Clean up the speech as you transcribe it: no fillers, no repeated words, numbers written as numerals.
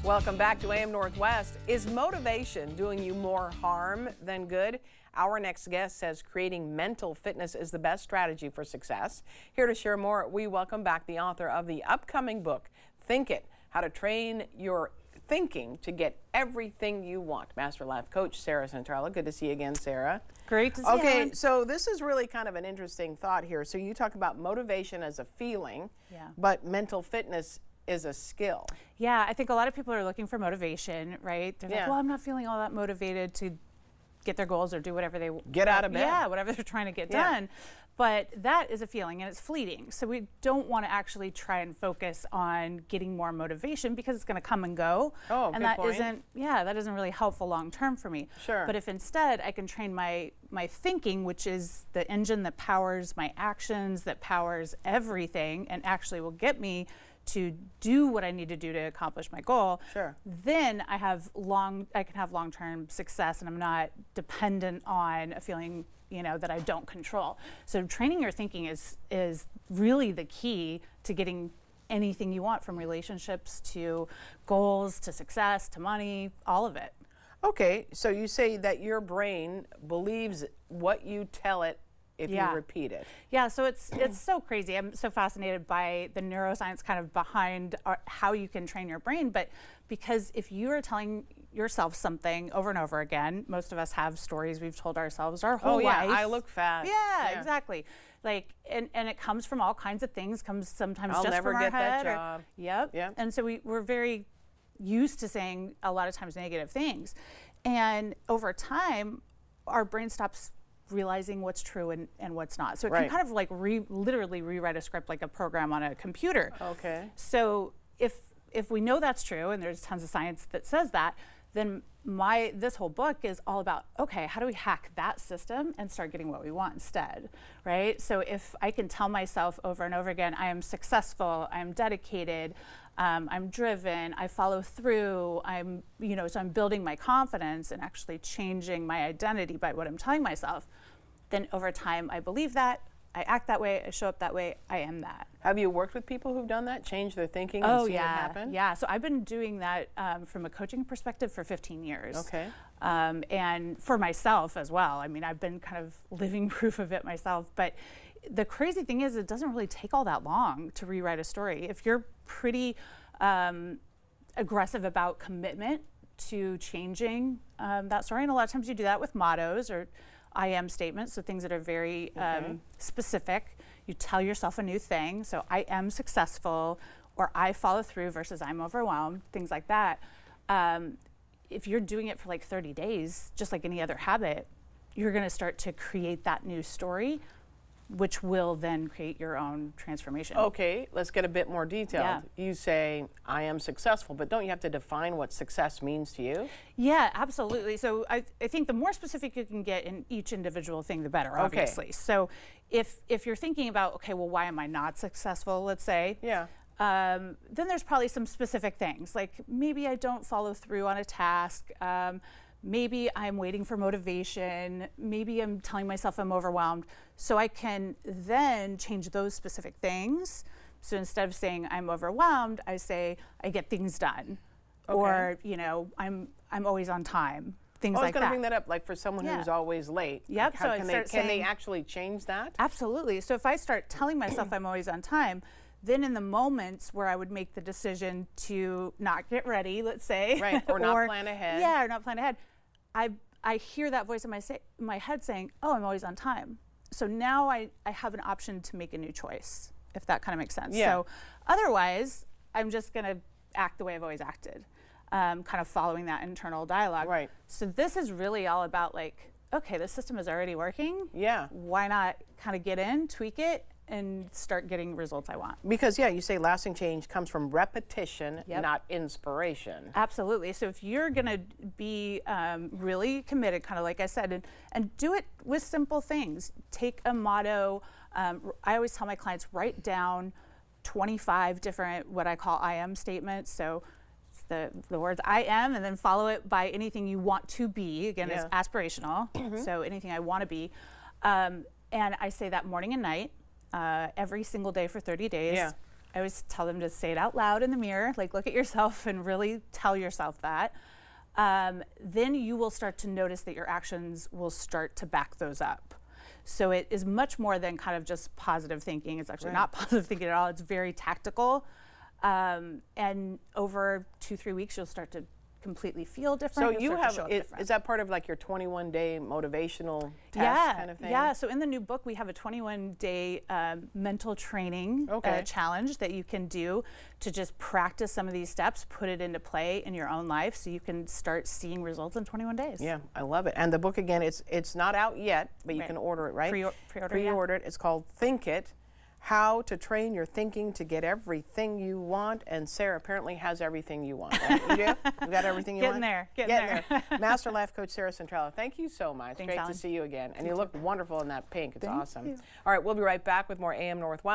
Welcome back to AM Northwest. Is motivation doing you more harm than good? Our next guest says creating mental fitness is the best strategy for success. Here to share more, we welcome back the author of the upcoming book, Think It, How to Train Your Thinking to Get Everything You Want. Master Life Coach Sarah Centrella. Good to see you again, Sarah. Great to see you. Okay, so this is really kind of an interesting thought here. So you talk about motivation as a feeling, but mental fitness is a skill. Yeah, I think a lot of people are looking for motivation, right? They're like, well, I'm not feeling all that motivated to get their goals or do whatever they get out of bed. Yeah, whatever they're trying to get done. But that is a feeling and it's fleeting. So we don't want to actually try and focus on getting more motivation because it's going to come and go. Oh, and good that point. that isn't really helpful long term for me. Sure. But if instead I can train my thinking, which is the engine that powers my actions, that powers everything and actually will get me to do what I need to do to accomplish my goal, then I can have long-term success and I'm not dependent on a feeling, that I don't control. So training your thinking is really the key to getting anything you want, from relationships to goals to success to money, all of it. Okay, so you say that your brain believes what you tell it if you repeat it. Yeah, so it's so crazy. I'm so fascinated by the neuroscience kind of behind how you can train your brain. But because if you are telling yourself something over and over again, most of us have stories we've told ourselves our whole life. I look fat. Yeah, exactly. Like, and it comes from all kinds of things, comes sometimes just from our head. I'll never get that job. Yep. And so we're very used to saying a lot of times negative things. And over time, our brain stops realizing what's true and what's not. So it can kind of like literally rewrite a script like a program on a computer. Okay. So if we know that's true, and there's tons of science that says that, then this whole book is all about, okay, how do we hack that system and start getting what we want instead, right? So if I can tell myself over and over again, I am successful, I'm dedicated, I'm driven, I follow through, so I'm building my confidence and actually changing my identity by what I'm telling myself, then over time I believe that, I act that way, I show up that way, I am that. Have you worked with people who've done that, changed their thinking and seen it happen? Yeah, so I've been doing that from a coaching perspective for 15 years. Okay. And for myself as well. I mean, I've been kind of living proof of it myself. But the crazy thing is it doesn't really take all that long to rewrite a story. If you're pretty aggressive about commitment to changing that story, and a lot of times you do that with mottos or I am statements, so things that are very specific. You tell yourself a new thing, so I am successful, or I follow through versus I'm overwhelmed, things like that. If you're doing it for like 30 days, just like any other habit, you're gonna start to create that new story, which will then create your own transformation. Okay, let's get a bit more detailed. You say, I am successful, but don't you have to define what success means to you? Yeah, absolutely. So I think the more specific you can get in each individual thing, the better, obviously. So if you're thinking about, okay, well, why am I not successful, let's say, then there's probably some specific things, like maybe I don't follow through on a task, maybe I'm waiting for motivation, maybe I'm telling myself I'm overwhelmed. So I can then change those specific things. So instead of saying I'm overwhelmed, I say I get things done. Or, I'm always on time. Things like that. I was going to bring that up, like for someone who's always late. Yep. How, can they actually change that? Absolutely. So if I start telling myself I'm always on time, then in the moments where I would make the decision to not get ready, let's say. Right, or not plan ahead. Yeah, or not plan ahead. I hear that voice in my head saying, oh, I'm always on time. So now I have an option to make a new choice, if that kind of makes sense. Yeah. So otherwise, I'm just going to act the way I've always acted, kind of following that internal dialogue. Right. So this is really all about like, okay, the system is already working. Yeah. Why not kind of get in, tweak it, and start getting results I want. Because you say lasting change comes from repetition, not inspiration. Absolutely. So if you're going to be really committed, kind of like I said, and do it with simple things. Take a motto. I always tell my clients, write down 25 different what I call I am statements. So the words I am, and then follow it by anything you want to be. Again, it's aspirational. So anything I want to be. And I say that morning and night. Every single day for 30 days. I always tell them to say it out loud in the mirror, like look at yourself and really tell yourself that. Then you will start to notice that your actions will start to back those up. So it is much more than kind of just positive thinking. It's actually not positive thinking at all. It's very tactical. And over 2-3 weeks, you'll start to completely feel different. So you have, is that part of like your 21-day motivational test kind of thing? Yeah, so in the new book, we have a 21-day mental training challenge that you can do to just practice some of these steps, put it into play in your own life so you can start seeing results in 21 days. Yeah, I love it. And the book, again, it's not out yet, but you can order it, right? Pre-order it. It's called Think It. How to train your thinking to get everything you want. And Sarah apparently has everything you want. Right? You do? You got everything you want? Getting there. Master Life Coach Sarah Centrella, thank you so much. Thanks, Great Alan. to see you again. And you look wonderful in that pink. It's awesome. You. All right, we'll be right back with more AM Northwest.